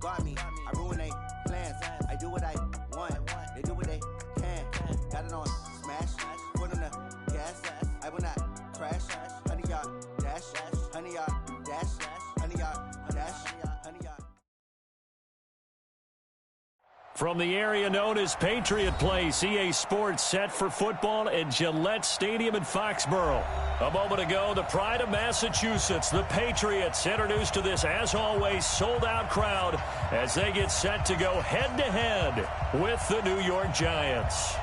guard me. I ruin they plans. I do what I want. They do what they can. Got it on smash. Put on the gas. I will not crash. 100-yard dash. 100-yard dash. 100-yard dash. 100-yard. From the area known as Patriot Place, EA Sports set for football at Gillette Stadium in Foxborough. A moment ago, the pride of Massachusetts, the Patriots, introduced to this, as always, sold-out crowd as they get set to go head-to-head with the New York Giants.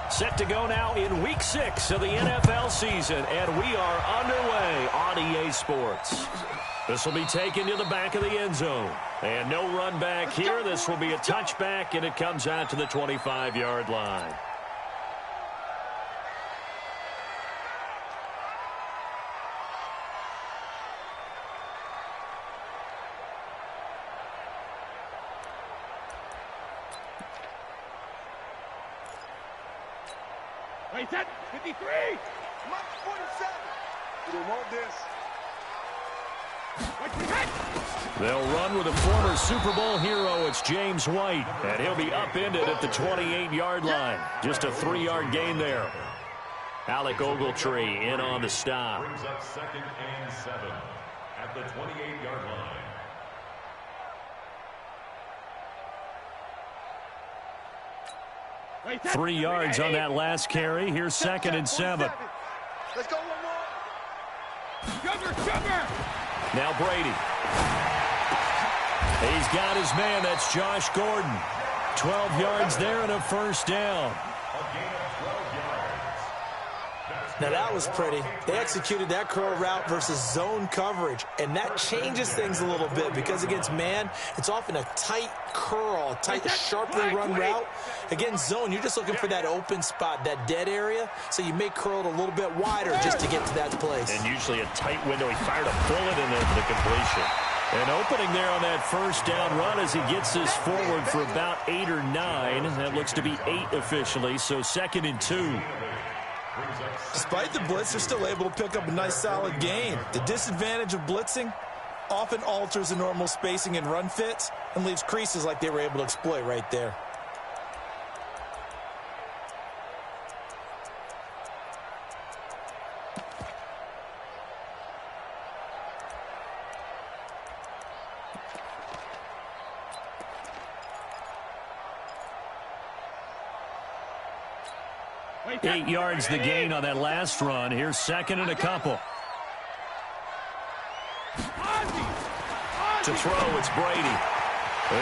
Set to go now in Week 6 of the NFL season, and we are underway on EA Sports. This will be taken to the back of the end zone. And no run back here. This will be a touchback, and it comes out to the 25-yard line. Right set, 53. Mark 47. We don't want this. They'll run with a former Super Bowl hero. It's James White, and he'll be upended at the 28-yard line. Just a 3-yard gain there. Alec Ogletree in on the stop. Brings up 2nd and 7 at the 28-yard line. 3 yards on that last carry. Here's 2nd and 7. Let's go one more. Sugar. Now Brady. He's got his man. That's Josh Gordon. 12 yards there and a first down. Now that was pretty. They executed that curl route versus zone coverage, and that changes things a little bit because against man, it's often a tight curl, a tight, sharply run route. Against zone, you're just looking for that open spot, that dead area, so you may curl it a little bit wider just to get to that place. And usually a tight window. He fired a bullet in the completion. An opening there on that first down run as he gets this forward for about 8 or 9. That looks to be 8 officially, so 2nd and 2. Despite the blitz, they're still able to pick up a nice solid gain. The disadvantage of blitzing often alters the normal spacing and run fits and leaves creases like they were able to exploit right there. Eight yards the gain on that last run. Here's 2nd and a couple. To throw, it's Brady.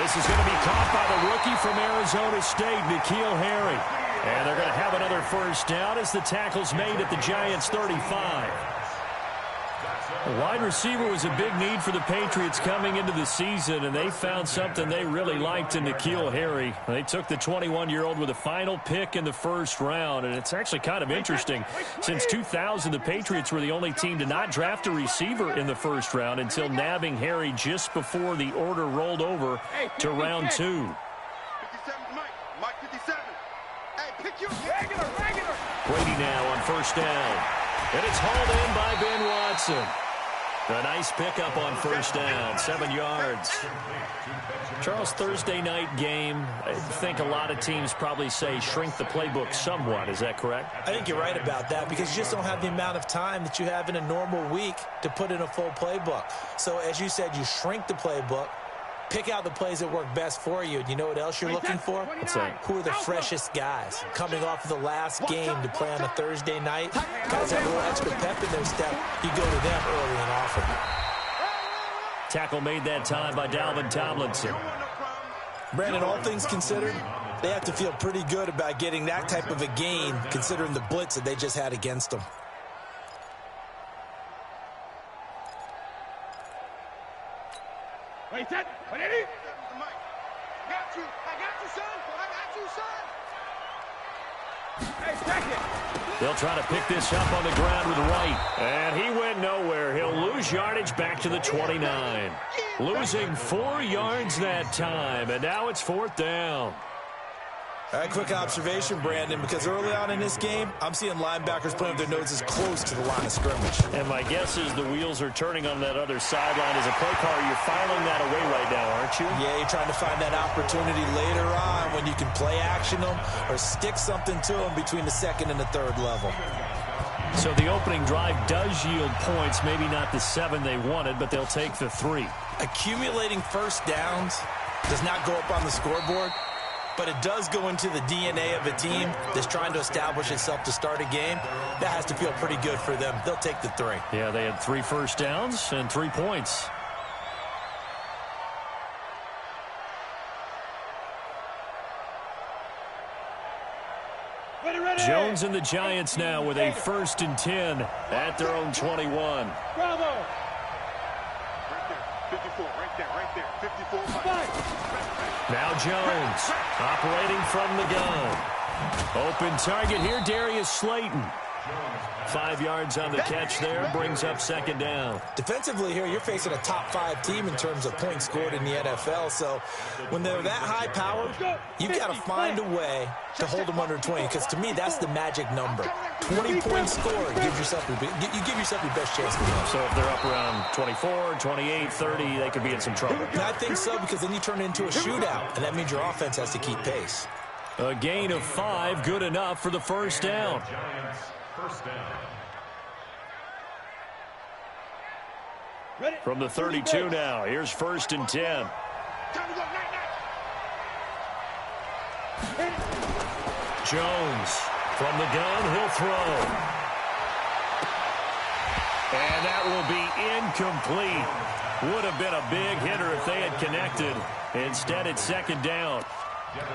This is going to be caught by the rookie from Arizona State, N'Keal Harry. And they're going to have another first down as the tackle's made at the Giants' 35. The wide receiver was a big need for the Patriots coming into the season, and they found something they really liked in N'Keal Harry. They took the 21-year-old with a final pick in the first round, and it's actually kind of interesting. Since 2000, the Patriots were the only team to not draft a receiver in the first round until nabbing Harry just before the order rolled over to round 2. 57, Mike 57. Hey, pick your regular. Brady now on first down. And it's hauled in by Ben Watson. A nice pickup on first down, 7 yards. Charles, Thursday night game, I think a lot of teams probably say shrink the playbook somewhat. Is that correct? I think you're right about that because you just don't have the amount of time that you have in a normal week to put in a full playbook. So as you said, you shrink the playbook, pick out the plays that work best for you. And you know what else you're looking for? Who are the freshest guys coming off of the last game to play on a Thursday night? Guys have a little extra pep in their step. You go to them early and often. Tackle made that time by Dalvin Tomlinson. Brandon, all things considered, they have to feel pretty good about getting that type of a gain considering the blitz that they just had against them. Wait, set. What did he? I got you, son. Hey, second. They'll try to pick this up on the ground with White. And he went nowhere. He'll lose yardage back to the 29. Losing 4 yards that time, and now it's 4th down. All right, quick observation, Brandon, because early on in this game, I'm seeing linebackers playing with their noses close to the line of scrimmage. And my guess is the wheels are turning on that other sideline. As a play caller, you're filing that away right now, aren't you? Yeah, you're trying to find that opportunity later on when you can play action them or stick something to them between the 2nd and the 3rd level. So the opening drive does yield points, maybe not the 7 they wanted, but they'll take the 3. Accumulating first downs does not go up on the scoreboard, but it does go into the DNA of a team that's trying to establish itself to start a game. That has to feel pretty good for them. They'll take the 3. Yeah, they had 3 first downs and 3 points. Jones and the Giants now with a 1st and 10 at their own 21. Bravo! Right there, 54, right there, 54. Now Jones operating from the gun. Open target here, Darius Slayton. 5 yards on the catch there, brings up 2nd down. Defensively here, you're facing a top 5 team in terms of points scored in the NFL. So when they're that high powered, you've got to find a way to hold them under 20, because to me, that's the magic number. 20 points scored, you give yourself your best chance to win. So if they're up around 24, 28, 30, they could be in some trouble. And I think so, because then you turn it into a shootout, and that means your offense has to keep pace. A gain of 5, good enough for the 1st down. From the 32 now, here's 1st and 10. Jones from the gun, he'll throw. And that will be incomplete. Would have been a big hitter if they had connected. Instead, it's 2nd down.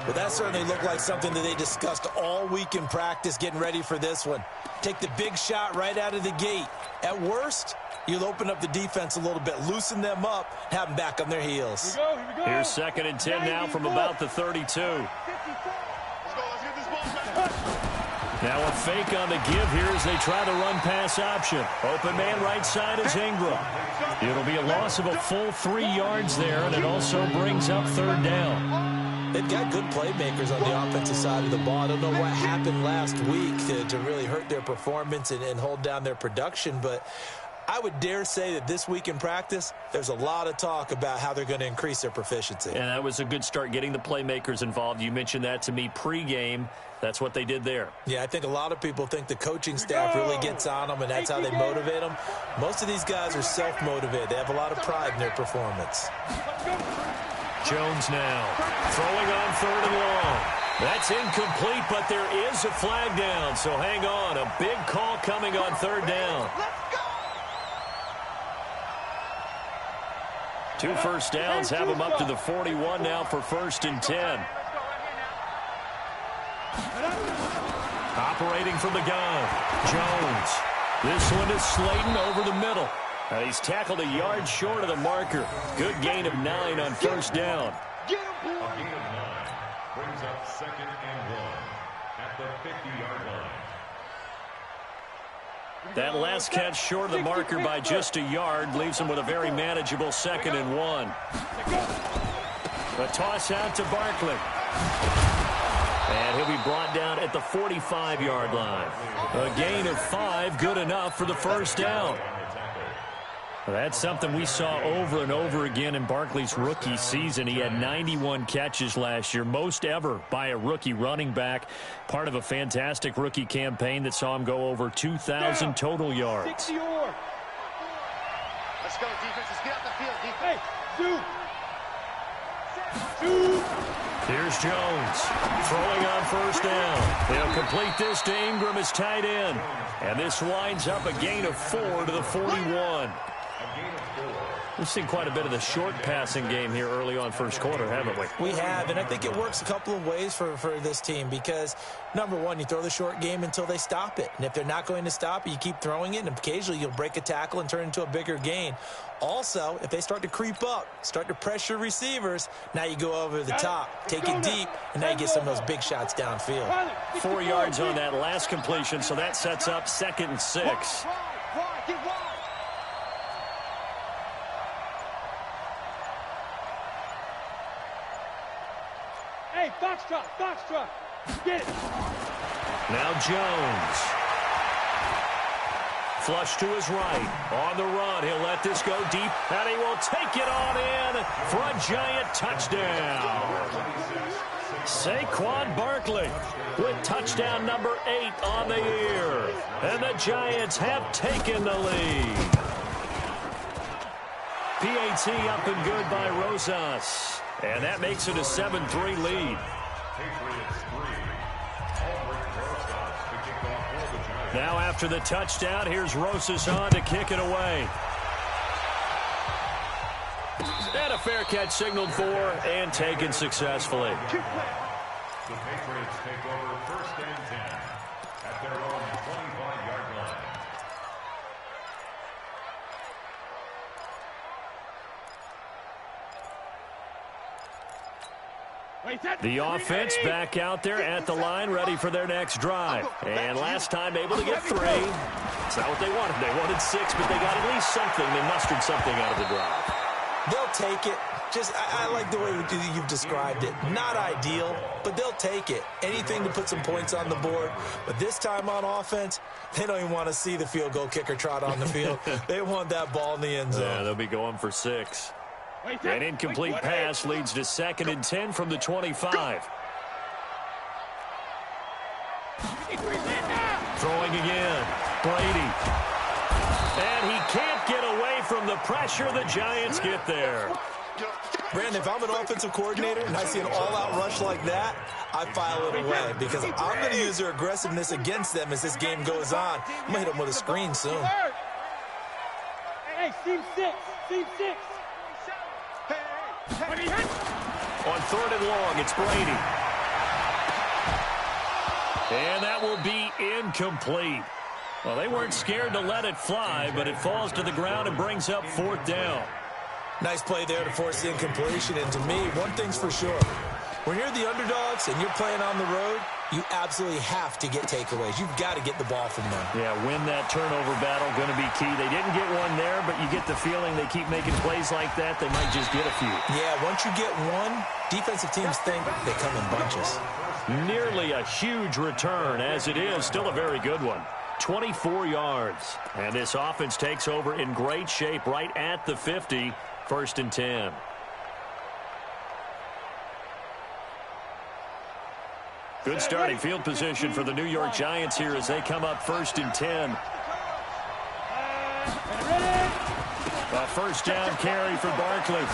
Well, that certainly looked like something that they discussed all week in practice, getting ready for this one. Take the big shot right out of the gate. At worst, you'll open up the defense a little bit, loosen them up, have them back on their heels. Here we go. Here's 2nd and 10 now from about the 32. Let's get this ball back. Now a fake on the give here as they try the run-pass option. Open man right side is Ingram. It'll be a loss of a full 3 yards there, and it also brings up 3rd down. They've got good playmakers on the offensive side of the ball. I don't know what happened last week to really hurt their performance and hold down their production, but I would dare say that this week in practice, there's a lot of talk about how they're going to increase their proficiency. And that was a good start, getting the playmakers involved. You mentioned that to me pregame. That's what they did there. Yeah, I think a lot of people think the coaching staff really gets on them, and that's how they motivate them. Most of these guys are self-motivated. They have a lot of pride in their performance. Jones now throwing on 3rd and long. That's incomplete, but there is a flag down, so hang on. A big call coming on 3rd down. 2 first downs have them up to the 41 now for 1st and 10. Operating from the gun, Jones. This one is Slayton over the middle. He's tackled a yard short of the marker. Good gain of 9 on 1st down. A gain of 9 brings up 2nd and 1 at the 50-yard line. That last catch short of the marker by just a yard leaves him with a very manageable 2nd and 1. A toss out to Barkley. And he'll be brought down at the 45-yard line. A gain of 5, good enough for the 1st down. That's something we saw over and over again in Barkley's rookie season. He had 91 catches last year, most ever by a rookie running back. Part of a fantastic rookie campaign that saw him go over 2,000 total yards. Let's go, defense. Let's get out the field, defense. Hey, shoot. Here's Jones throwing on 1st down. He'll complete this to Ingram as tight end. And this winds up a gain of 4 to the 41. We've seen quite a bit of the short passing game here early on 1st quarter, haven't we? We have, and I think it works a couple of ways for this team because, number one, you throw the short game until they stop it. And if they're not going to stop it, you keep throwing it, and occasionally you'll break a tackle and turn it into a bigger gain. Also, if they start to creep up, start to pressure receivers, now you go over the top, take it deep, and now you get some of those big shots downfield. 4 yards on that last completion, so that sets up 2nd and 6. Wide, get wide. Hey, foxtrot. Get it. Now Jones. Flush to his right. On the run. He'll let this go deep, and he will take it on in for a giant touchdown. Saquon Barkley with touchdown number 8 on the year. And the Giants have taken the lead. PAT up and good by Rosas. And that makes it a 7-3 lead. Now after the touchdown, here's Rosas on to kick it away. And a fair catch signaled for and taken successfully. The Patriots take over 1st and 10 at their own 25-yard line. The offense back out there at the line, ready for their next drive. And last time able to get 3. It's not what they wanted. They wanted 6, but they got at least something. They mustered something out of the drive. They'll take it. I like the way you've described it. Not ideal, but they'll take it. Anything to put some points on the board. But this time on offense, they don't even want to see the field goal kicker trot on the field. They want that ball in the end zone. Yeah, they'll be going for 6. An incomplete pass leads to 2nd and 10 from the 25. Throwing again. Brady. And he can't get away from the pressure. The Giants get there. Brandon, if I'm an offensive coordinator and I see an all-out rush like that, I file it away because I'm going to use their aggressiveness against them as this game goes on. I'm going to hit them with a screen soon. Hey, team 6. On 3rd and long, it's Brady. And that will be incomplete. Well, they weren't scared to let it fly, but it falls to the ground and brings up 4th down. Nice play there to force the incompletion. And to me, one thing's for sure. When you're the underdogs and you're playing on the road, you absolutely have to get takeaways. You've got to get the ball from them. Yeah, win that turnover battle, going to be key. They didn't get one there, but you get the feeling they keep making plays like that, they might just get a few. Yeah, once you get one, defensive teams think they come in bunches. Nearly a huge return, as it is. Still a very good one. 24 yards. And this offense takes over in great shape right at the 50. 1st and 10. Good starting field position for the New York Giants here as they come up 1st and 10. A 1st down carry for Barkley.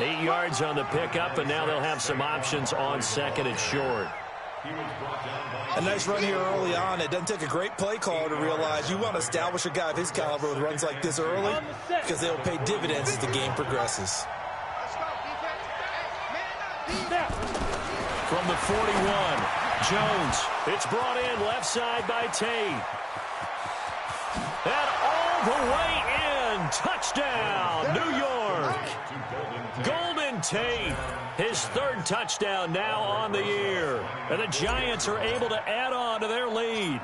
8 yards on the pickup, and now they'll have some options on 2nd and short. A nice run here early on. It doesn't take a great play caller to realize you want to establish a guy of his caliber with runs like this early because they'll pay dividends as the game progresses. From the 41, Jones. It's brought in left side by Tate. And all the way in. Touchdown, New York. Golden Tate. His 3rd touchdown now on the year. And the Giants are able to add on to their lead.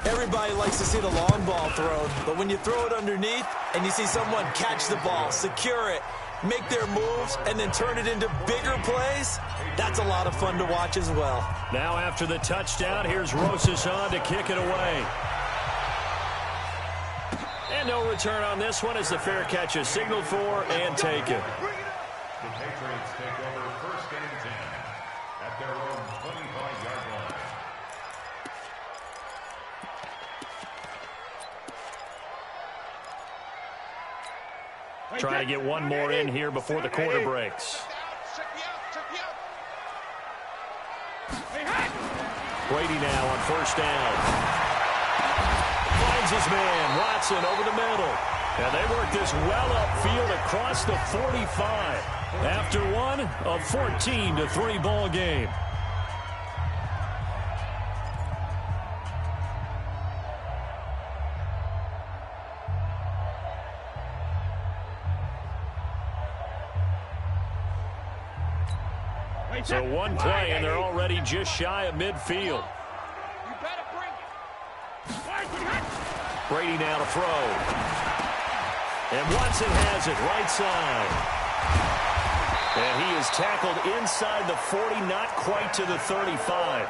Everybody likes to see the long ball thrown, but when you throw it underneath and you see someone catch the ball, secure it, make their moves, and then turn it into bigger plays, that's a lot of fun to watch as well. Now after the touchdown, here's Rosas on to kick it away. And no return on this one as the fair catch is signaled for and taken. The Patriots take over 1st and 10 at their own 25-yard line. Trying to get one more in here before the quarter breaks. Brady now on 1st down. Finds his man, Watson, over the middle. And they work this well upfield across the 45. After one, a 14-3 ball game. So one play, and they're already just shy of midfield. You better bring it. Brady now to throw. And Watson has it right side. And he is tackled inside the 40, not quite to the 35.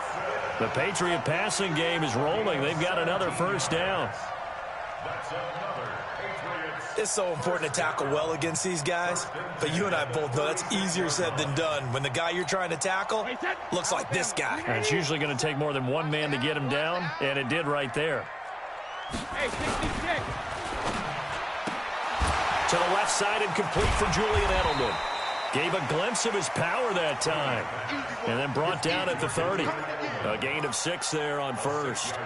The Patriot passing game is rolling. They've got another first down. That's another Patriots. It's so important to tackle well against these guys, but you and I both know that's easier said than done when the guy you're trying to tackle looks like this guy. And it's usually going to take more than one man to get him down, and it did right there. Hey, 66. To the left side and complete for Julian Edelman. Gave a glimpse of his power that time. And then brought down at the 30. A gain of 6 there on first.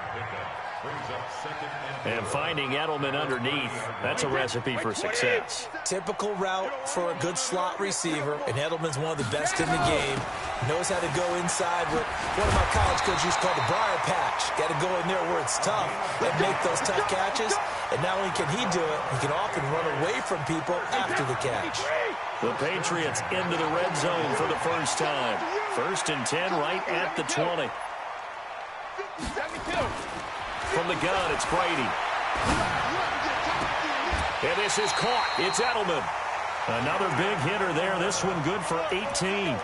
And finding Edelman underneath, that's a recipe for success. Typical route for a good slot receiver, and Edelman's one of the best in the game. Knows how to go inside what one of my college coaches used to call the briar patch. Got to go in there where it's tough and make those tough catches. And not only can he do it, he can often run away from people after the catch. The Patriots into the red zone for the first time. 1st and 10 right at the 20. 72. From the gun, it's Brady. And this is caught. It's Edelman. Another big hitter there. This one good for 18.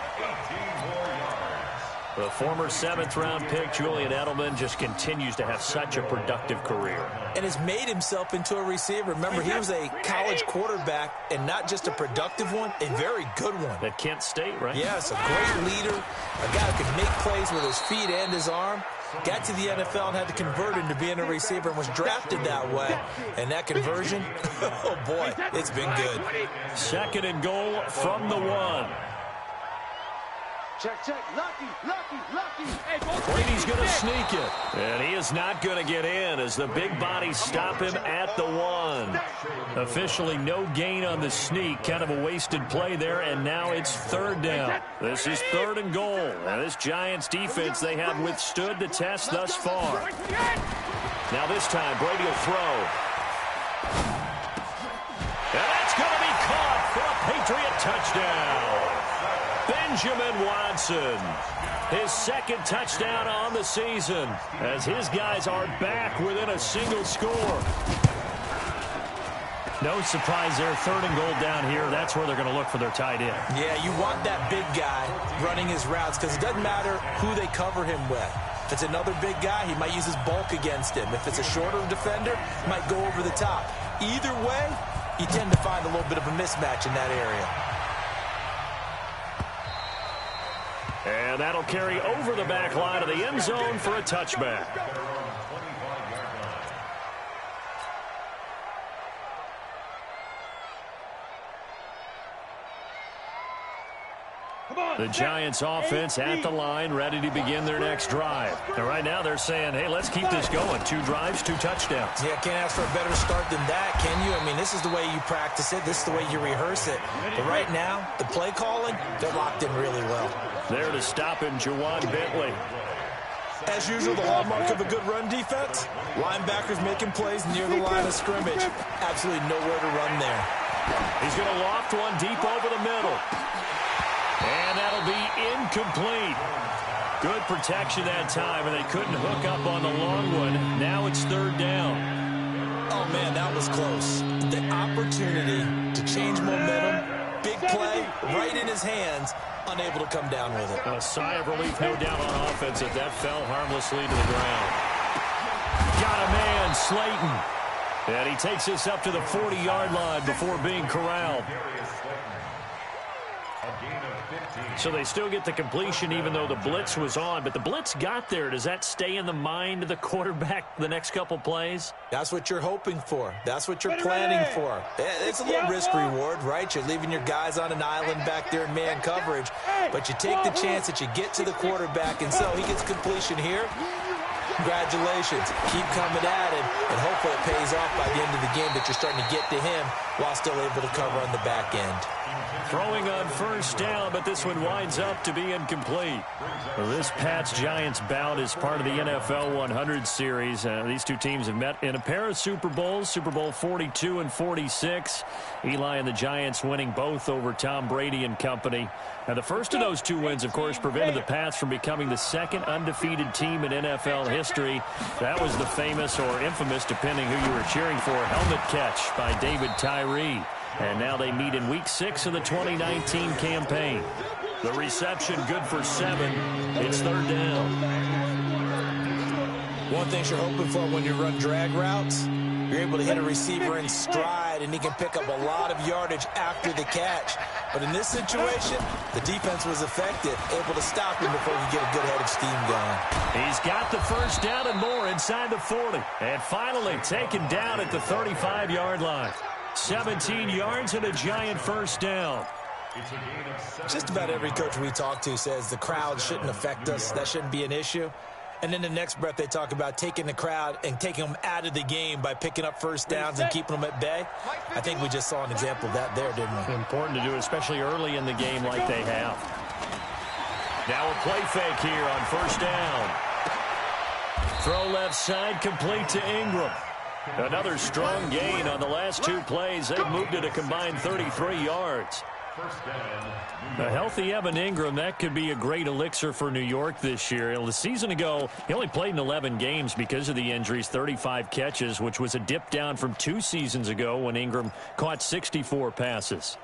The former 7th-round pick, Julian Edelman, just continues to have such a productive career. And has made himself into a receiver. Remember, he was a college quarterback, and not just a productive one, a very good one. At Kent State, right? Yes, a great leader, a guy who can make plays with his feet and his arm. Got to the NFL and had to convert into being a receiver and was drafted that way. And that conversion, oh boy, it's been good. 2nd and goal from the 1. Check, check. Lucky. Hey, Brady's going to sneak it. And he is not going to get in as the big bodies stop him at the 1. Officially no gain on the sneak. Kind of a wasted play there, and now it's 3rd down. This is 3rd and goal. Now this Giants defense, they have withstood the test thus far. Now this time, Brady will throw. And that's going to be caught for a Patriot touchdown. Benjamin Watson, his 2nd touchdown on the season, as his guys are back within a single score. No surprise there, 3rd and goal down here. That's where they're going to look for their tight end. Yeah, you want that big guy running his routes because it doesn't matter who they cover him with. If it's another big guy, he might use his bulk against him. If it's a shorter defender, he might go over the top. Either way, you tend to find a little bit of a mismatch in that area. And that'll carry over the back line of the end zone for a touchback. The Giants offense at the line, ready to begin their next drive. And right now they're saying, hey, let's keep this going. 2 drives, 2 touchdowns. Yeah, can't ask for a better start than that, can you? I mean, this is the way you practice it. This is the way you rehearse it. But right now, the play calling, they're locked in really well. There to stop him, Juwan Bentley. As usual, the hallmark of a good run defense, linebackers making plays near the line of scrimmage. Absolutely nowhere to run there. He's going to loft one deep over the middle. And that'll be incomplete. Good protection that time, and they couldn't hook up on the long one. Now it's 3rd down. Oh, man, that was close. The opportunity to change momentum, big play, right in his hands, unable to come down with it. A sigh of relief, no doubt, on offense as that fell harmlessly to the ground. Got a man, Slayton. And he takes this up to the 40-yard line before being corralled. So they still get the completion even though the blitz was on. But the blitz got there. Does that stay in the mind of the quarterback the next couple plays? That's what you're hoping for. That's what you're planning for. It's a little risk-reward, right? You're leaving your guys on an island back there in man coverage. But you take the chance that you get to the quarterback, and so he gets completion here. Congratulations. Keep coming at him, and hopefully it pays off by the end of the game that you're starting to get to him while still able to cover on the back end. Throwing on 1st down, but this one winds up to be incomplete. Well, this Pats-Giants bout is part of the NFL 100 series. These two teams have met in a pair of Super Bowls, Super Bowl 42 and 46. Eli and the Giants winning both over Tom Brady and company. Now, the first of those 2 wins, of course, prevented the Pats from becoming the 2nd undefeated team in NFL history. That was the famous or infamous just depending who you were cheering for. Helmet catch by David Tyree. And now they meet in Week 6 of the 2019 campaign. The reception good for 7. It's third down. One thing you're hoping for when you run drag routes, you're able to hit a receiver in stride, and he can pick up a lot of yardage after the catch. But in this situation, the defense was effective, able to stop him before he get a good head of steam going. He's got the first down and more inside the 40. And finally taken down at the 35-yard line. 17 yards and a giant first down. Just about every coach we talk to says the crowd shouldn't affect us. That shouldn't be an issue. And then the next breath they talk about taking the crowd and taking them out of the game by picking up first downs and keeping them at bay. I think we just saw an example of that there, didn't we? Important to do, especially early in the game like they have. Now a play fake here on first down. Throw left side, complete to Ingram. Another strong gain on the last 2 plays. They've moved it a combined 33 yards. A healthy Evan Ingram, that could be a great elixir for New York this year. The season ago, he only played in 11 games because of the injuries, 35 catches, which was a dip down from 2 seasons ago when Ingram caught 64 passes.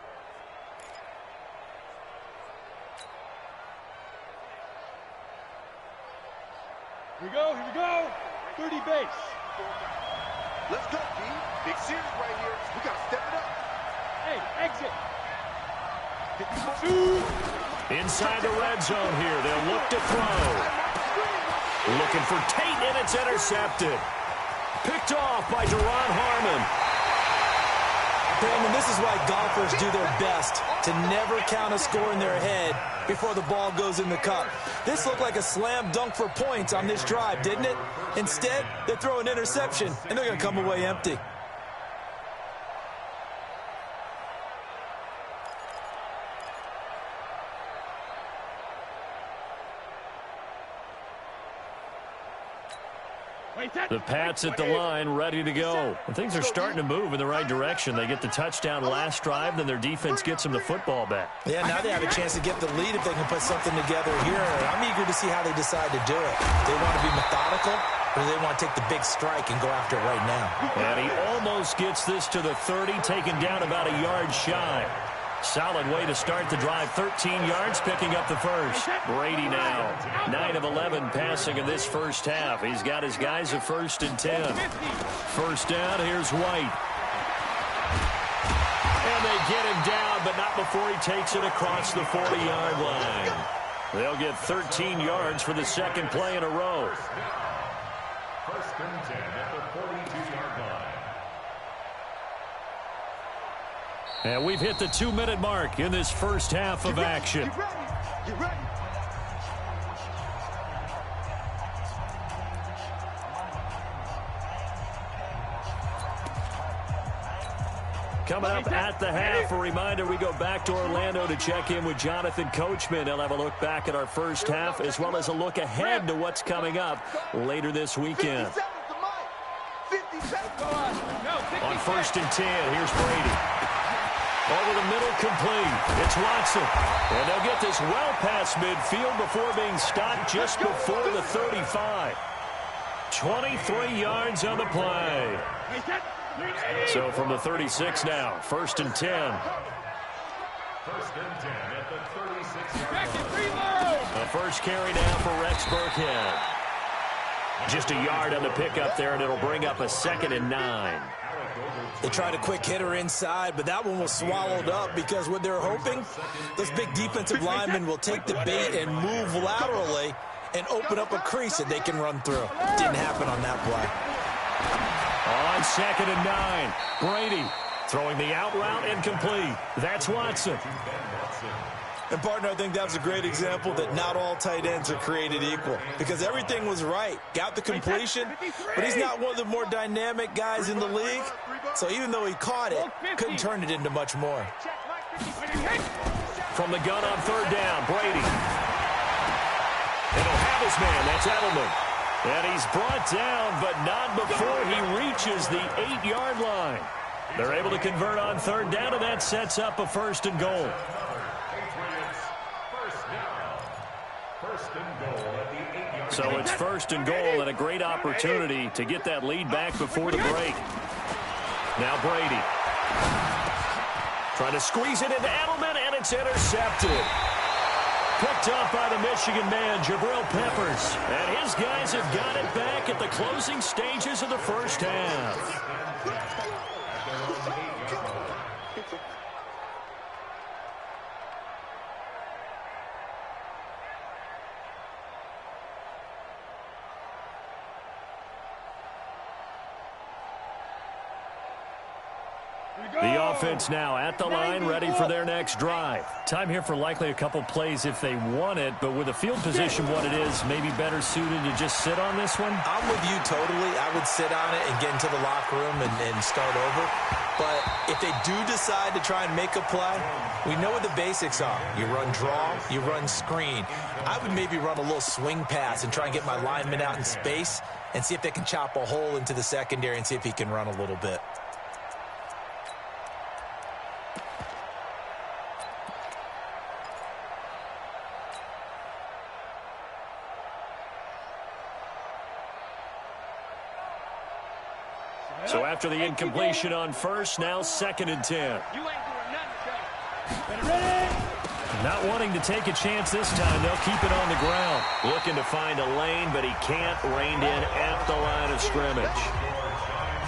Here we go, 30 base. Let's go, D. Big series right here. We got to step it up. Hey, exit. Inside the red zone here. They'll look to throw. Looking for Tate, and it's intercepted. Picked off by Deron Harmon. Brandon, this is why golfers do their best to never count a score in their head before the ball goes in the cup. This looked like a slam dunk for points on this drive, didn't it? Instead, they throw an interception, and they're going to come away empty. The Pats at the line, ready to go. And things are starting to move in the right direction. They get the touchdown last drive, then their defense gets them the football back. Yeah, now they have a chance to get the lead if they can put something together here. I'm eager to see how they decide to do it. They want to be methodical, or do they want to take the big strike and go after it right now? And he almost gets this to the 30, taken down about a yard shy. Solid way to start the drive. 13 yards, picking up the first. Brady now, 9 of 11 passing in this first half. He's got his guys at 1st and 10. First down, here's White. And they get him down, but not before he takes it across the 40-yard line. They'll get 13 yards for the second play in a row. 1st and 10 at the 42-yard line. And we've hit the 2-minute mark in this first half of action. Get ready. Coming up at the half, a reminder, we go back to Orlando to check in with Jonathan Coachman. He'll have a look back at our first half as well as a look ahead to what's coming up later this weekend. On 1st and 10, here's Brady. Over the middle, complete. It's Watson. And they'll get this well past midfield before being stopped just before the 35. 23 yards on the play. So from the 36 now, 1st and 10. 1st and 10 at the 36-yard line. The first carry now for Rex Burkhead. Just a yard on the pickup there, and it'll bring up a 2nd and 9. They tried a quick hitter inside, but that one was swallowed up because what they're hoping, those big defensive linemen will take the bait and move laterally and open up a crease that they can run through. Didn't happen on that play. On 2nd and 9, Brady throwing the out route and complete. That's Watson. And, partner, I think that was a great example that not all tight ends are created equal because everything was right. Got the completion, but he's not one of the more dynamic guys in the league. So even though he caught it, couldn't turn it into much more. From the gun on 3rd down, Brady. And he'll have his man. That's Edelman. And he's brought down, but not before he reaches the 8-yard line. They're able to convert on 3rd down, and that sets up a 1st and goal. So it's 1st and goal and a great opportunity to get that lead back before the break. Now Brady. Trying to squeeze it into Edelman, and it's intercepted. Picked off by the Michigan man, Jabril Peppers. And his guys have got it back at the closing stages of the first half. The offense now at the line, ready for their next drive. Time here for likely a couple plays if they want it, but with the field position what it is, maybe better suited to just sit on this one? I'm with you totally. I would sit on it and get into the locker room and start over. But if they do decide to try and make a play, we know what the basics are. You run draw, you run screen. I would maybe run a little swing pass and try and get my lineman out in space and see if they can chop a hole into the secondary and see if he can run a little bit. So after the incompletion on first, now 2nd and 10. Not wanting to take a chance this time, they'll keep it on the ground. Looking to find a lane, but he can't. Reined in at the line of scrimmage.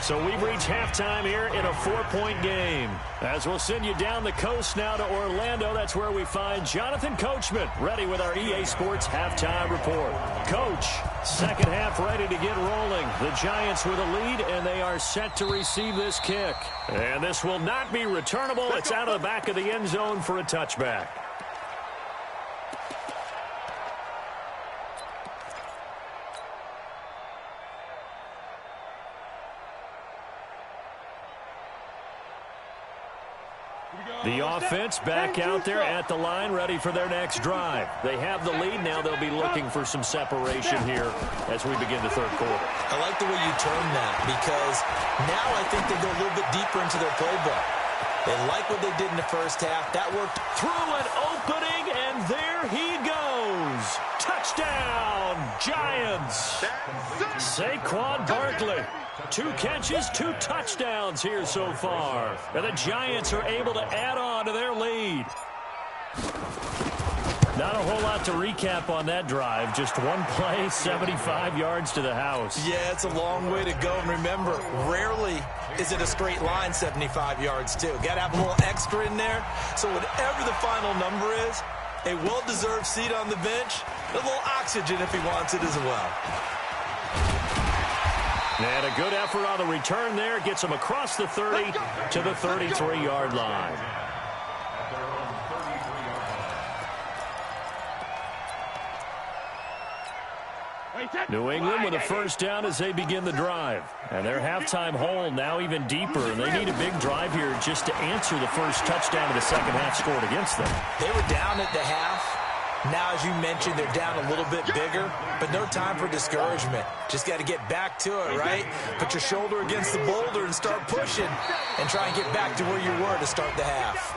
So we've reached halftime here in a 4-point game. As we'll send you down the coast now to Orlando, that's where we find Jonathan Coachman, ready with our EA Sports halftime report. Coach, second half ready to get rolling. The Giants with a lead, and they are set to receive this kick. And this will not be returnable. It's out of the back of the end zone for a touchback. The offense back out there at the line, ready for their next drive. They have the lead. Now they'll be looking for some separation here as we begin the third quarter. I like the way you term that because now I think they go a little bit deeper into their playbook. They like what they did in the first half. That worked through an opening, and there he goes. Touchdown, Giants. Saquon Barkley. 2 catches, 2 touchdowns here so far. And the Giants are able to add on to their lead. Not a whole lot to recap on that drive. Just one play, 75 yards to the house. Yeah, it's a long way to go. And remember, rarely is it a straight line 75 yards, too. Got to have a little extra in there. So whatever the final number is, a well-deserved seat on the bench, a little oxygen if he wants it as well. And a good effort on the return there. Gets him across the 30 to the 33-yard line. New England with a first down as they begin the drive. And their halftime hole now even deeper. And they need a big drive here just to answer the first touchdown of the second half scored against them. They were down at the half. Now, as you mentioned, they're down a little bit bigger, but no time for discouragement. Just got to get back to it, right? Put your shoulder against the boulder and start pushing and try and get back to where you were to start the half.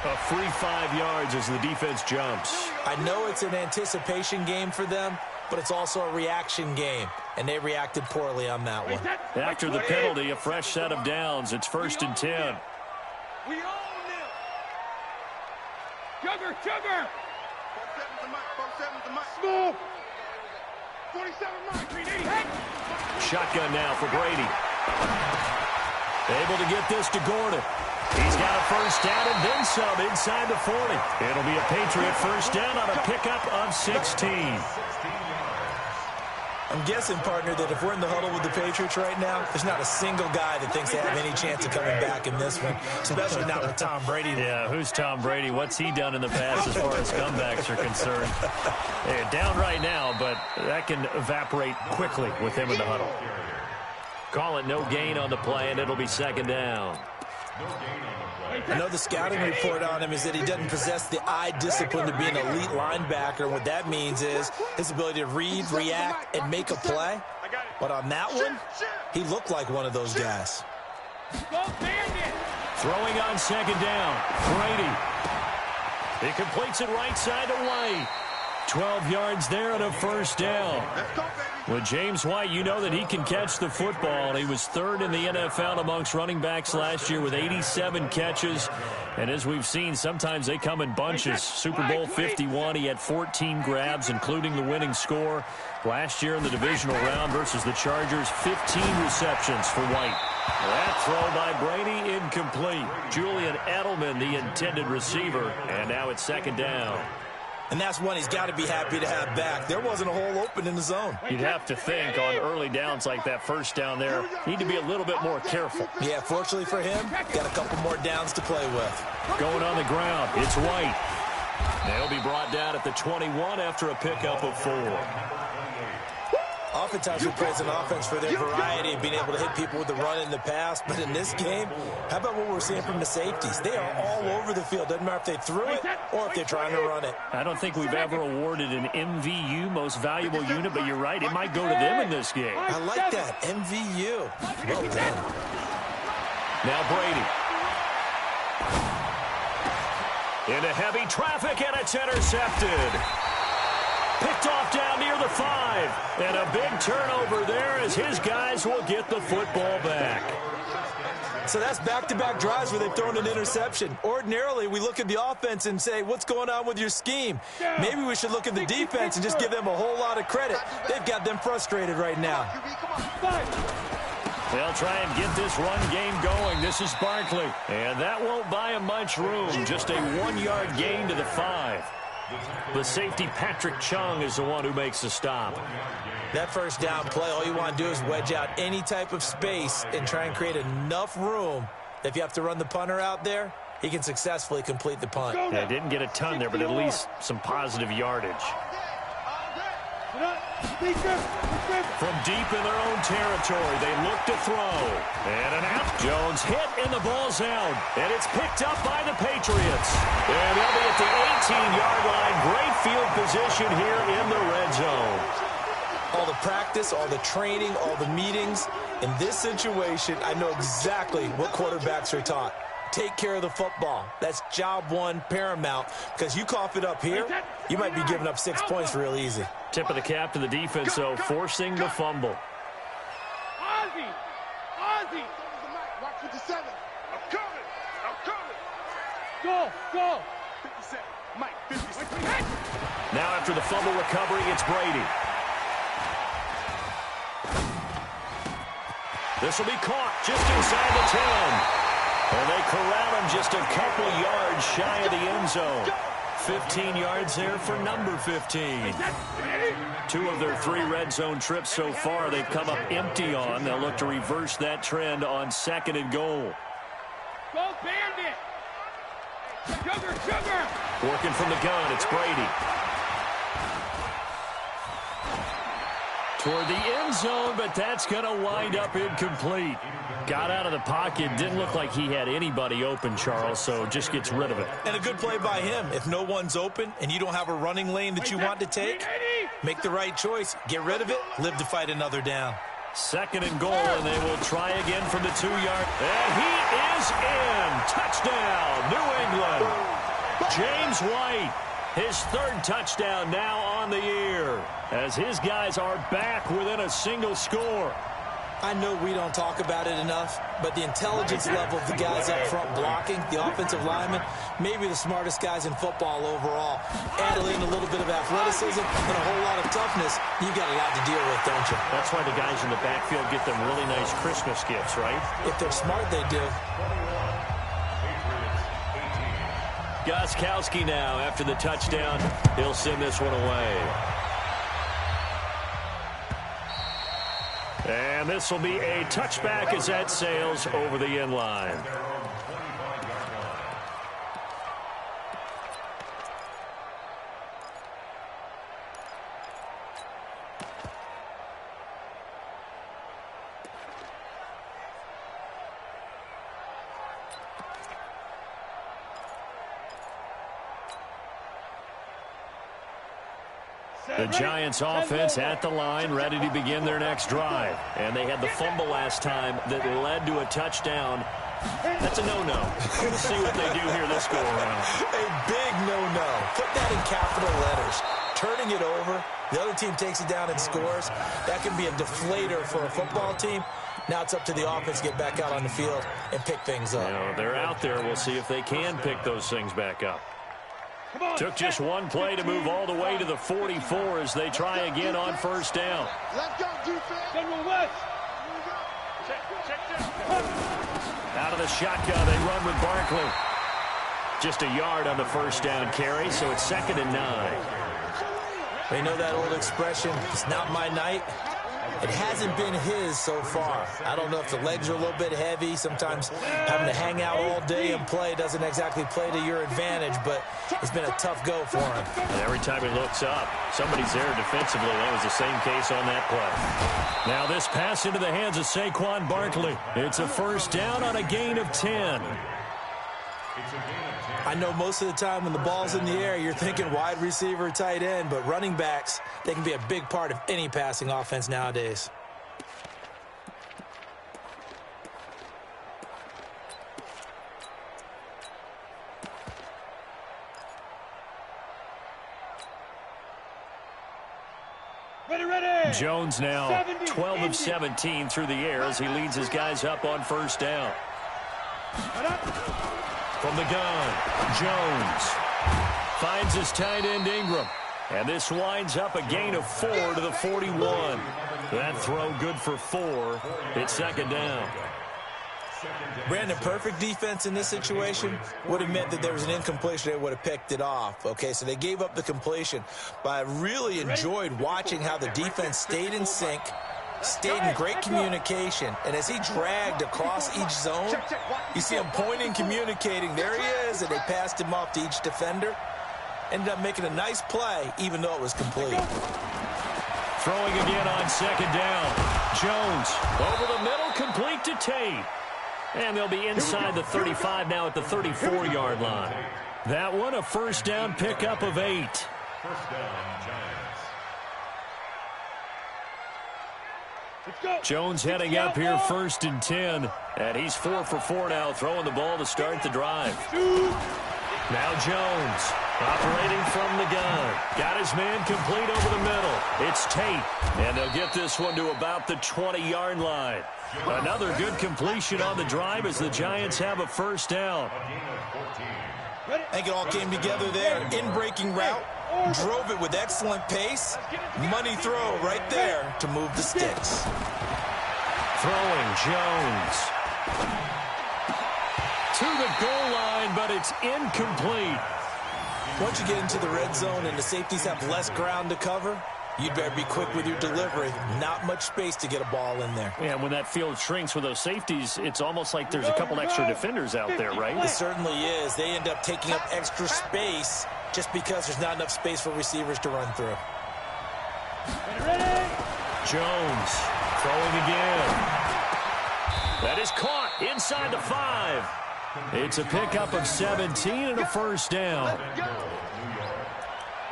A free 5 yards as the defense jumps. I know it's an anticipation game for them, but it's also a reaction game, and they reacted poorly on that one. After the penalty, a fresh set of downs. It's 1st and 10. We own them. Jugger. 47 to Mike. Small. 47 Mike. Shotgun now for Brady. Able to get this to Gordon. He's got a first down and then some inside the 40. It'll be a Patriot first down on a pickup of 16. I'm guessing, partner, that if we're in the huddle with the Patriots right now, there's not a single guy that thinks they have any chance of coming back in this one, especially not with Tom Brady. Yeah, who's Tom Brady? What's he done in the past as far as comebacks are concerned? Hey, down right now, but that can evaporate quickly with him in the huddle. Call it no gain on the play, and it'll be second down. I know the scouting report on him is that he doesn't possess the eye discipline to be an elite linebacker. And what that means is his ability to read, react, and make a play. But on that one, he looked like one of those guys. Throwing on second down, Brady. He completes it right side to White. 12 yards there and a first down. Let's go, baby. With James White, you know that he can catch the football. He was third in the NFL amongst running backs last year with 87 catches. And as we've seen, sometimes they come in bunches. Super Bowl 51, he had 14 grabs, including the winning score. Last year in the divisional round versus the Chargers, 15 receptions for White. That throw by Brady, incomplete. Julian Edelman, the intended receiver, and now it's second down. And that's one he's got to be happy to have back. There wasn't a hole open in the zone. You'd have to think on early downs like that first down there, need to be a little bit more careful. Yeah, fortunately for him, got a couple more downs to play with. Going on the ground, it's White. They'll be brought down at the 21 after a pickup of 4. Oftentimes we praise an offense for their variety of being able to hit people with the run in the pass. But in this game, how about what we're seeing from the safeties? They are all over the field. Doesn't matter if they threw it or if they're trying to run it. I don't think we've ever awarded an MVU, most valuable unit, but you're right. It might go to them in this game. I like that. MVU. Well done. Now Brady. Into heavy traffic, and it's intercepted. Picked off down near the 5. And a big turnover there as his guys will get the football back. So that's back-to-back drives where they've thrown an interception. Ordinarily, we look at the offense and say, what's going on with your scheme? Maybe we should look at the defense and just give them a whole lot of credit. They've got them frustrated right now. They'll try and get this run game going. This is Barkley. And that won't buy him much room. Just a 1-yard gain to the 5. The safety, Patrick Chung, is the one who makes the stop. That first down play, all you want to do is wedge out any type of space and try and create enough room that if you have to run the punter out there, he can successfully complete the punt. Yeah, didn't get a ton there, but at least some positive yardage. From deep in their own territory, they look to throw. And an out. Jones hit, and the ball's out. And it's picked up by the Patriots. And they'll be at the 18-yard line. Great field position here in the red zone. All the practice, all the training, all the meetings. In this situation, I know exactly what quarterbacks are taught. Take care of the football. That's job one, paramount. Because you cough it up here, you might be giving up 6 points real easy. Tip of the cap to the defense, though, forcing the fumble. Ozzy! Watch 57. I'm coming. Go! 57. Mike, 57. Now after the fumble recovery, it's Brady. This will be caught just inside the 10. And they corral him just a couple yards shy of the end zone. 15 yards there for number 15. 2 of their 3 red zone trips so far they've come up empty on. They'll look to reverse that trend on 2nd and goal. Go Bandit! Sugar! Working from the gun, it's Brady. Toward the end zone, but that's going to wind up incomplete. Got out of the pocket. Didn't look like he had anybody open, Charles, so just gets rid of it. And a good play by him. If no one's open and you don't have a running lane that you want to take, make the right choice. Get rid of it. Live to fight another down. 2nd and goal, and they will try again from the 2-yard. And he is in. Touchdown, New England. James White, his 3rd touchdown now on the year, as his guys are back within a single score. I know we don't talk about it enough, but the intelligence level of the guys up front blocking, the offensive linemen, maybe the smartest guys in football overall. Add in a little bit of athleticism and a whole lot of toughness, you got a lot to deal with, don't you? That's why the guys in the backfield get them really nice Christmas gifts, right? If they're smart, they do. Gostkowski now after the touchdown. He'll send this one away. And this will be a touchback as that sails over the end line. The Giants offense at the line, ready to begin their next drive. And they had the fumble last time that led to a touchdown. That's a no-no. Let's see what they do here this go-around. A big no-no. Put that in capital letters. turning it over. The other team takes it down and scores. That can be a deflator for a football team. Now it's up to the offense to get back out on the field and pick things up. You know, they're out there. We'll see if they can pick those things back up. Took just one play to move all the way to the 44 as they try again on first down. Let's go, defense. Out of the shotgun, they run with Barkley. Just a yard on the first down carry, so it's 2nd and 9. They know that old expression, it's not my night. It hasn't been his so far. I don't know if the legs are a little bit heavy. Sometimes having to hang out all day and play doesn't exactly play to your advantage, but it's been a tough go for him. And every time he looks up, somebody's there defensively. That was the same case on that play. Now this pass into the hands of Saquon Barkley. It's a first down on a gain of 10. I know most of the time when the ball's in the air, you're thinking wide receiver, tight end, but running backs, they can be a big part of any passing offense nowadays. Jones now 12 of 17 through the air as he leads his guys up on first down. From the gun, Jones finds his tight end Ingram. And this winds up a gain of 4 to the 41. That throw good for 4. It's 2nd down. Brandon, perfect defense in this situation would have meant that there was an incompletion. They would have picked it off. Okay, so they gave up the completion. But I really enjoyed watching how the defense stayed in sync, stayed in great communication, and as he dragged across each zone, you see him pointing, communicating. There he is, and they passed him off to each defender. Ended up making a nice play, even though it was complete. Throwing again on 2nd down. Jones over the middle, complete to Tate. And they'll be inside the 35 now at the 34-yard line. That one a first down pickup of 8. First down, Giants. Jones heading up here 1st and 10. And he's 4 for 4 now, throwing the ball to start the drive. Now Jones operating from the gun. Got his man complete over the middle. It's Tate. And they'll get this one to about the 20-yard line. Another good completion on the drive as the Giants have a first down. I think it all came together there. In-breaking route. Drove it with excellent pace. Money throw right there to move the sticks. Throwing Jones to the goal line, but it's incomplete. Once you get into the red zone and the safeties have less ground to cover, you'd better be quick with your delivery. Not much space to get a ball in there. Yeah, when that field shrinks with those safeties, it's almost like there's a couple extra defenders out there, right? It certainly is. They end up taking up extra space just because there's not enough space for receivers to run through. Jones throwing again. That is caught inside the 5. It's a pickup of 17 and a first down.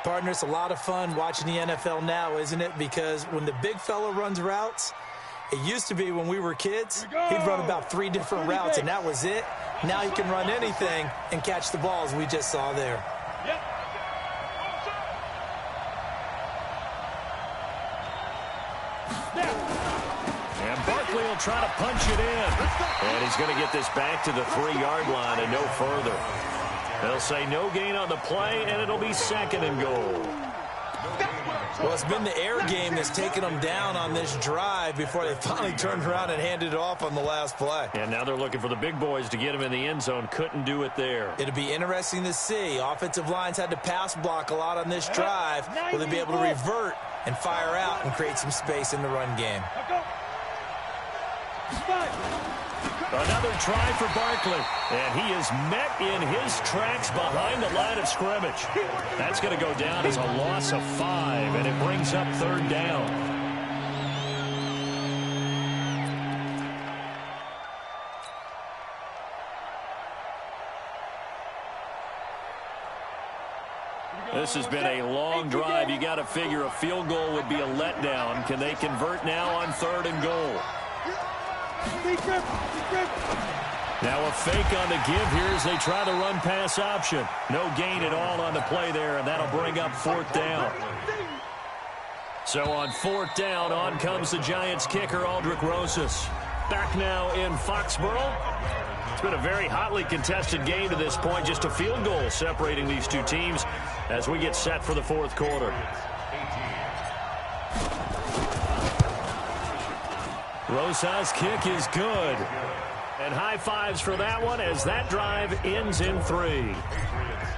Partner, it's a lot of fun watching the NFL now, isn't it? Because when the big fella runs routes, it used to be when we were kids, he'd run about 3 different routes, and that was it. Now he can run anything and catch the balls we just saw there. And Barkley will try to punch it in. And he's going to get this back to the 3-yard line and no further. They'll say no gain on the play, and it'll be 2nd and goal. Well, it's been the air game that's taken them down on this drive before they finally turned around and handed it off on the last play. And now they're looking for the big boys to get him in the end zone. Couldn't do it there. It'll be interesting to see. Offensive lines had to pass block a lot on this drive. Will they be able to revert and fire out and create some space in the run game? Another try for Barkley, and he is met in his tracks behind the line of scrimmage. That's going to go down as a loss of 5, and it brings up 3rd down. This has been a long drive. You got to figure a field goal would be a letdown. Can they convert now on 3rd and goal? Now a fake on the give here as they try the run-pass option. No gain at all on the play there, and that'll bring up 4th down. So on 4th down, on comes the Giants kicker, Aldrick Rosas. Back now in Foxborough. It's been a very hotly contested game to this point. Just a field goal separating these two teams as we get set for the 4th quarter. Rosas' kick is good. And high fives for that one as that drive ends in 3.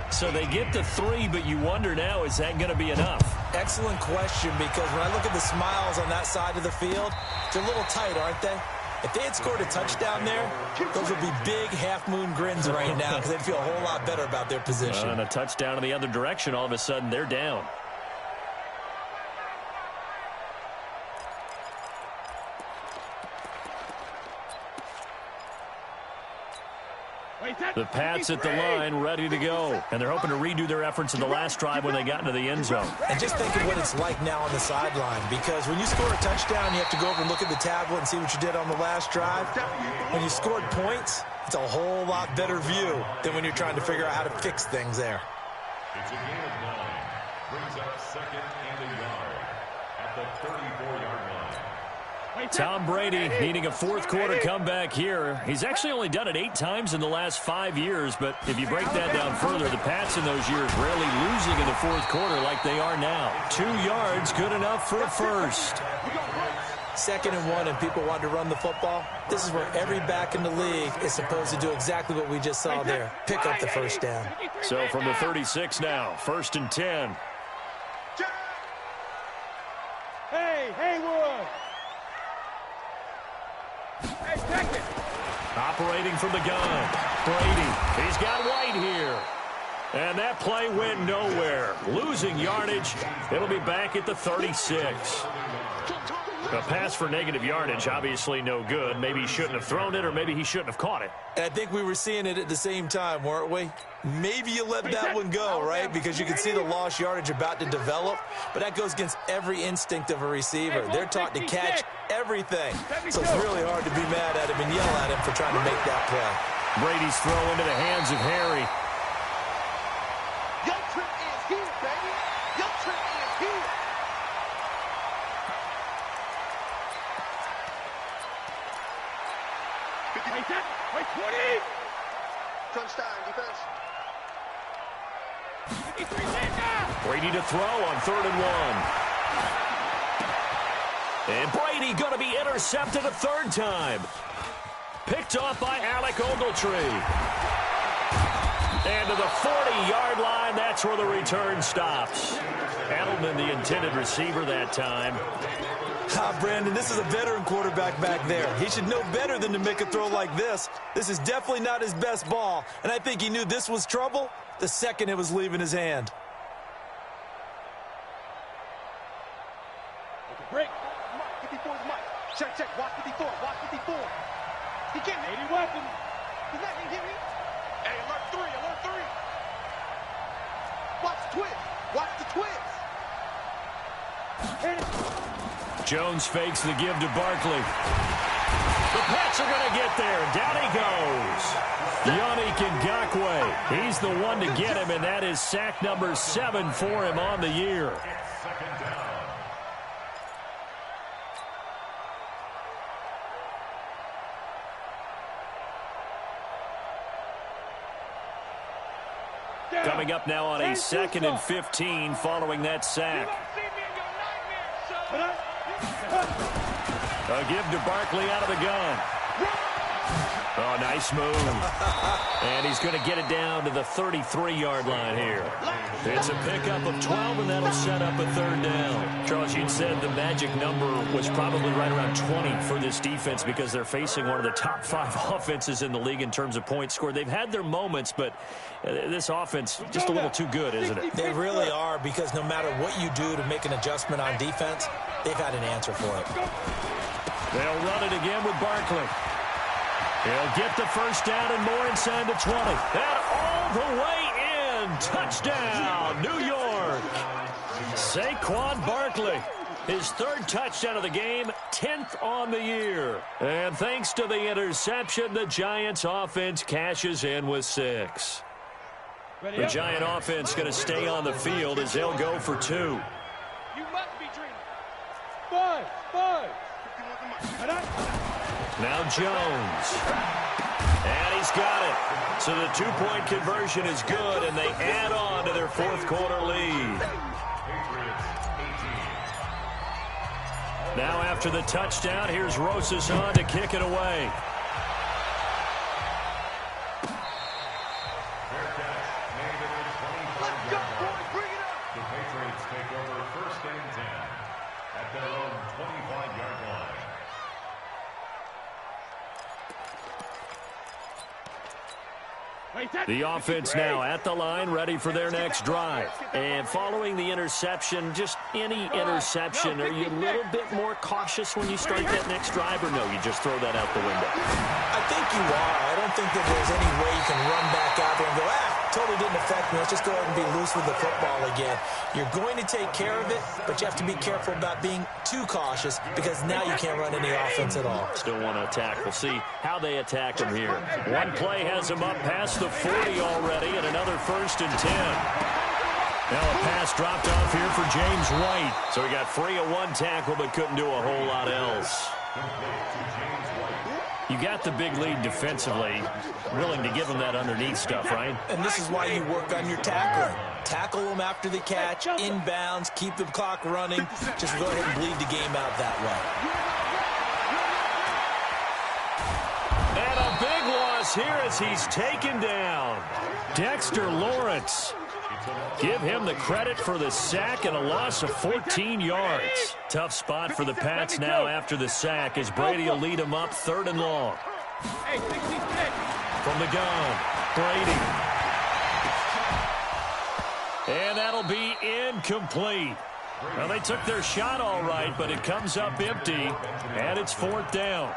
So they get to 3, but you wonder now, is that going to be enough? Excellent question, because when I look at the smiles on that side of the field, they're a little tight, aren't they? If they had scored a touchdown there, those would be big half-moon grins right now because they'd feel a whole lot better about their position. And a touchdown in the other direction, all of a sudden they're down. The Pats at the line, ready to go. And they're hoping to redo their efforts in the last drive when they got into the end zone. And just think of what it's like now on the sideline, because when you score a touchdown, you have to go over and look at the tablet and see what you did on the last drive. When you scored points, it's a whole lot better view than when you're trying to figure out how to fix things there. It's a gain of 9. Brings up 2nd and a yard at the 34-yard line. Tom Brady needing a 4th quarter comeback here. He's actually only done it 8 times in the last 5 years, but if you break that down further, the Pats in those years rarely losing in the 4th quarter like they are now. 2 yards, good enough for a first. 2nd and 1, and people want to run the football. This is where every back in the league is supposed to do exactly what we just saw there. Pick up the first down. So from the 36 now, 1st and 10. Hey, Haywood! Hey, check it! Operating from the gun. Brady, he's got White here. And that play went nowhere. Losing yardage. It'll be back at the 36. A pass for negative yardage, obviously no good. Maybe he shouldn't have thrown it, or maybe he shouldn't have caught it. And I think we were seeing it at the same time, weren't we? Maybe you let that one go, right? Because you can see the lost yardage about to develop. But that goes against every instinct of a receiver. They're taught to catch everything. So it's really hard to be mad at him and yell at him for trying to make that play. Brady's throw into the hands of Harry. Your trip is here, baby. Your trip is here. Wait, 20! Crunch time, defense. Brady to throw on 3rd and 1. And Brady going to be intercepted a 3rd time. Picked off by Alec Ogletree. And to the 40-yard line, that's where the return stops. Edelman, the intended receiver that time. Brandon, this is a veteran quarterback back there. He should know better than to make a throw like this. This is definitely not his best ball, and I think he knew this was trouble the second it was leaving his hand. Break. 54 is Mike. Check, check. Watch 54. Watch 54. He can't hit 80 weapons. He's not going to hit me. Hey, alert 3. Alert 3. Watch the twist. Watch the twist. Hit it. Jones fakes the give to Barkley. The Pats are going to get there. Down he goes. Yannick Ngakoue. He's the one to get him, and that is sack number 7 for him on the year. Coming up now on a 2nd and 15 following that sack. A give to Barkley out of the gun. Oh, nice move. And he's going to get it down to the 33-yard line here. It's a pickup of 12, and that'll set up a 3rd down. Charles, you'd said the magic number was probably right around 20 for this defense because they're facing one of the top 5 offenses in the league in terms of points scored. They've had their moments, but this offense just a little too good, isn't it? They really are, because no matter what you do to make an adjustment on defense, they've had an answer for it. They'll run it again with Barkley. He'll get the first down and more inside the 20. And all the way in. Touchdown, New York. Saquon Barkley. His 3rd touchdown of the game, 10th on the year. And thanks to the interception, the Giants offense cashes in with 6. The Giant offense going to stay on the field as they'll go for 2. You must be dreaming. 5. Now Jones. And he's got it. So the 2-point conversion is good, and they add on to their fourth quarter lead. Now after the touchdown, here's Rosas on to kick it away. The Patriots take over first and 10 at their own 25-yard line. The offense now at the line, ready for their next drive. And following the interception, just any interception, are you a little bit more cautious when you start that next drive, or no, you just throw that out the window? I think you are. I don't think that there's any way you can run back out there and go, totally didn't affect me. Let's just go ahead and be loose with the football again. You're going to take care of it, but you have to be careful about being too cautious because now you can't run any offense at all. Still want to attack. We'll see how they attack him here. One play has him up past the 40 already, and another first and 10. Now a pass dropped off here for James White. So he got free of one tackle but couldn't do a whole lot else. You got the big lead defensively, willing to give them that underneath stuff, right? And this is why you work on your tackling. Tackle them after the catch, inbounds, keep the clock running. Just go ahead and bleed the game out that way. And a big loss here as he's taken down. Dexter Lawrence. Give him the credit for the sack and a loss of 14 yards. Tough spot for the Pats now after the sack as Brady will lead them up 3rd and long. From the gun, Brady. And that'll be incomplete. Well, they took their shot all right, but it comes up empty, and it's 4th down.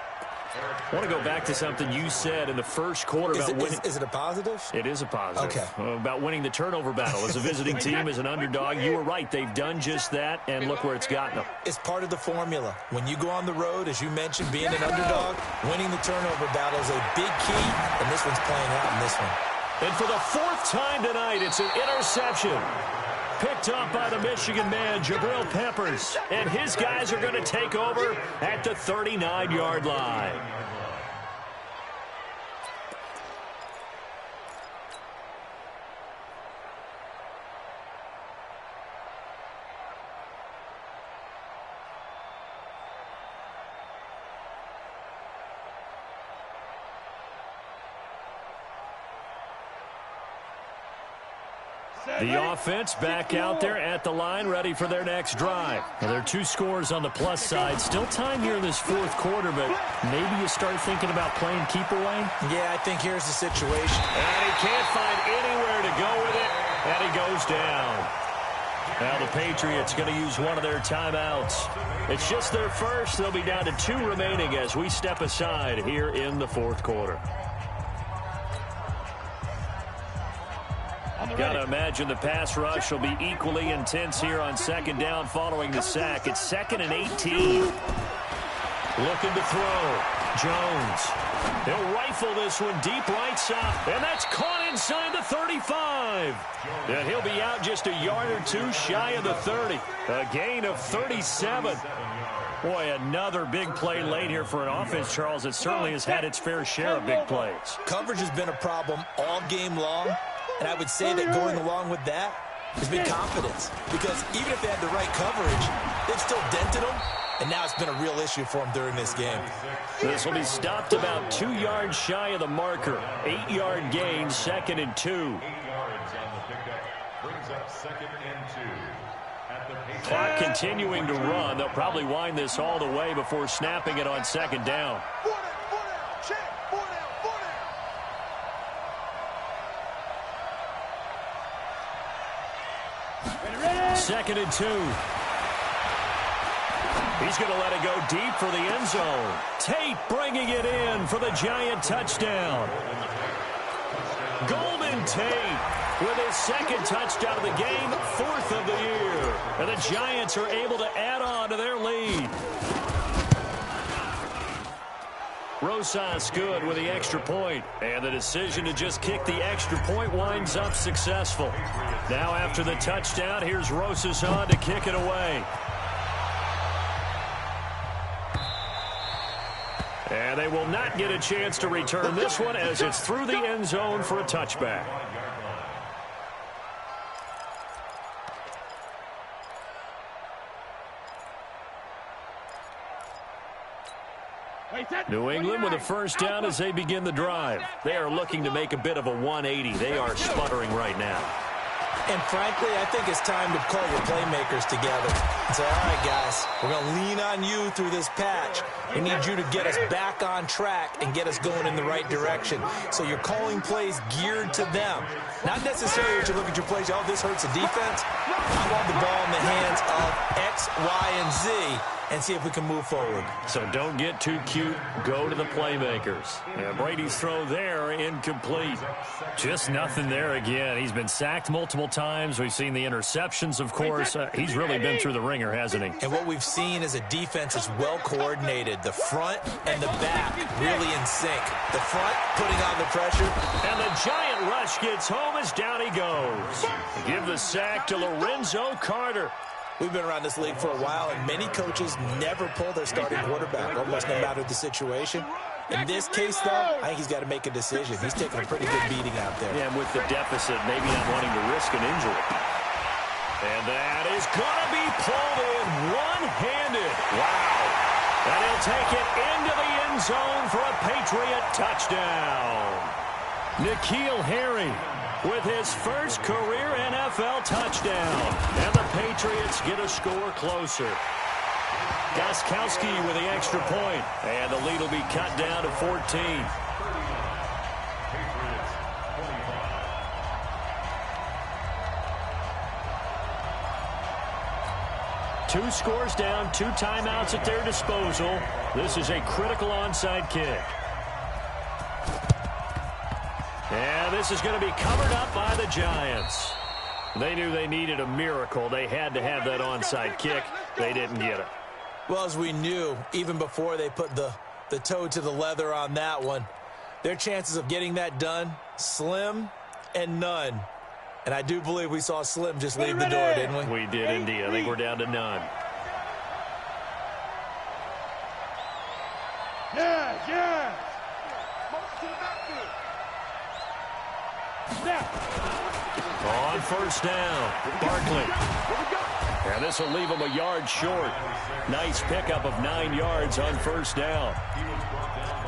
I want to go back to something you said in the first quarter about winning. Is it a positive? It is a positive. Okay. About winning the turnover battle. As a visiting team, as an underdog, you were right. They've done just that, and look where it's gotten them. It's part of the formula. When you go on the road, as you mentioned, being an underdog, winning the turnover battle is a big key, and this one's playing out in this one. And for the 4th time tonight, it's an interception. Picked up by the Michigan man, Jabril Peppers. And his guys are going to take over at the 39-yard line. The offense back out there at the line, ready for their next drive. Now, there are 2 scores on the plus side. Still time here in this 4th quarter, but maybe you start thinking about playing keep away? Yeah, I think here's the situation. And he can't find anywhere to go with it, and he goes down. Now the Patriots going to use one of their timeouts. It's just their first. They'll be down to 2 remaining as we step aside here in the 4th quarter. Got to imagine the pass rush will be equally intense here on 2nd down following the sack. It's 2nd and 18. Looking to throw. Jones. He'll rifle this one deep right side. And that's caught inside the 35. And he'll be out just a yard or 2 shy of the 30. A gain of 37. Boy, another big play late here for an offense, Charles, that certainly has had its fair share of big plays. Coverage has been a problem all game long. And I would say that going along with that has been confidence. Because even if they had the right coverage, they've still dented them. And now it's been a real issue for them during this game. This will be stopped about 2 yards shy of the marker. 8-yard gain, 2nd and 2. 8 yards on the pickup. Brings up 2nd and 2. At the Patriots. Clock continuing to run. They'll probably wind this all the way before snapping it on 2nd down. 2nd and 2. He's going to let it go deep for the end zone. Tate bringing it in for the Giant touchdown. Golden Tate with his 2nd touchdown of the game, 4th of the year. And the Giants are able to add on to their lead. Rosas good with the extra point. And the decision to just kick the extra point winds up successful. Now after the touchdown, here's Rosas on to kick it away. And they will not get a chance to return this one as it's through the end zone for a touchback. New England with a first down as they begin the drive. They are looking to make a bit of a 180. They are sputtering right now. And frankly, I think it's time to call your playmakers together and say, all right, guys, we're going to lean on you through this patch. We need you to get us back on track and get us going in the right direction. So you're calling plays geared to them. Not necessarily that you look at your plays, oh, this hurts the defense. I want the ball in the hands of X, Y, and Z and see if we can move forward. So don't get too cute. Go to the playmakers. And Brady's throw there, incomplete. Just nothing there again. He's been sacked multiple times. We've seen the interceptions, of course. He's really been through the ringer, hasn't he? And what we've seen is a defense that's well coordinated. The front and the back really in sync. The front putting on the pressure. And the giant rush gets home as down he goes. Give the sack to Lorenzo Carter. We've been around this league for a while, and many coaches never pull their starting quarterback, almost no matter the situation. In this case, though, I think he's got to make a decision. He's taking a pretty good beating out there. Yeah, and with the deficit, maybe not wanting to risk an injury. And that is going to be pulled in one-handed. Wow. And he'll take it into the end zone for a Patriot touchdown. N'Keal Harry with his first career NFL touchdown. And the Patriots get a score closer. Gostkowski with the extra point. And the lead will be cut down to 14. Two scores down, 2 timeouts at their disposal. This is a critical onside kick. And this is going to be covered up by the Giants. They knew they needed a miracle. They had to have that onside kick. They didn't get it. Well, as we knew, even before they put the toe to the leather on that one, their chances of getting that done, slim and none. And I do believe we saw Slim just leave the door, didn't we? We did indeed. I think we're down to none. Yeah. On first down, Barkley. And this will leave him a yard short. Nice pickup of 9 yards on first down.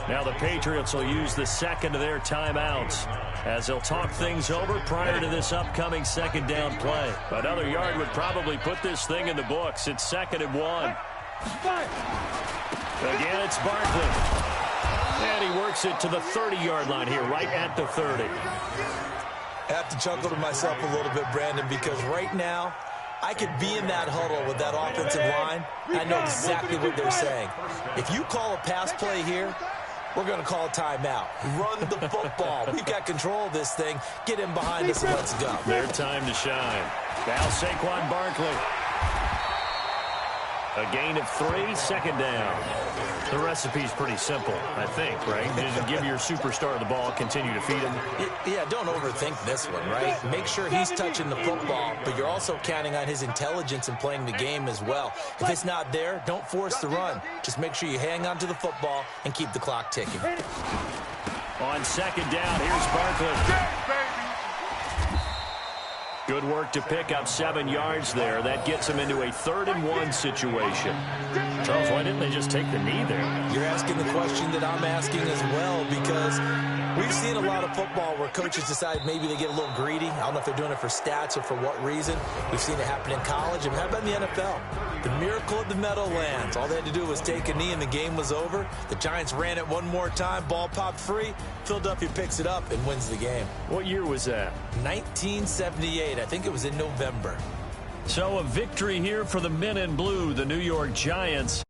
Now the Patriots will use the second of their timeouts as they'll talk things over prior to this upcoming second down play. Another yard would probably put this thing in the books. It's 2nd and 1. Again, it's Barkley. And he works it to the 30-yard line here, right at the 30. I have to chuckle to myself a little bit, Brandon, because right now I could be in that huddle with that offensive line. I know exactly what they're saying. If you call a pass play here, we're going to call a timeout. Run the football. We've got control of this thing. Get in behind us and let's go. Their time to shine. Now Saquon Barkley. A gain of 3, 2nd down. The recipe's pretty simple, I think, right? Just give your superstar the ball, continue to feed him. Yeah, don't overthink this one, right? Make sure he's touching the football, but you're also counting on his intelligence in playing the game as well. If it's not there, don't force the run. Just make sure you hang on to the football and keep the clock ticking. On 2nd down, here's Barkley. Good work to pick up 7 yards there. That gets him into a 3rd and 1 situation. Charles, why didn't they just take the knee there? You're asking the question that I'm asking as well, because we've seen a lot of football where coaches decide maybe they get a little greedy. I don't know if they're doing it for stats or for what reason. We've seen it happen in college. And how about in the NFL? The miracle of the Meadowlands. All they had to do was take a knee and the game was over. The Giants ran it one more time. Ball popped free. Philadelphia picks it up and wins the game. What year was that? 1978. I think it was in November. So a victory here for the men in blue, the New York Giants.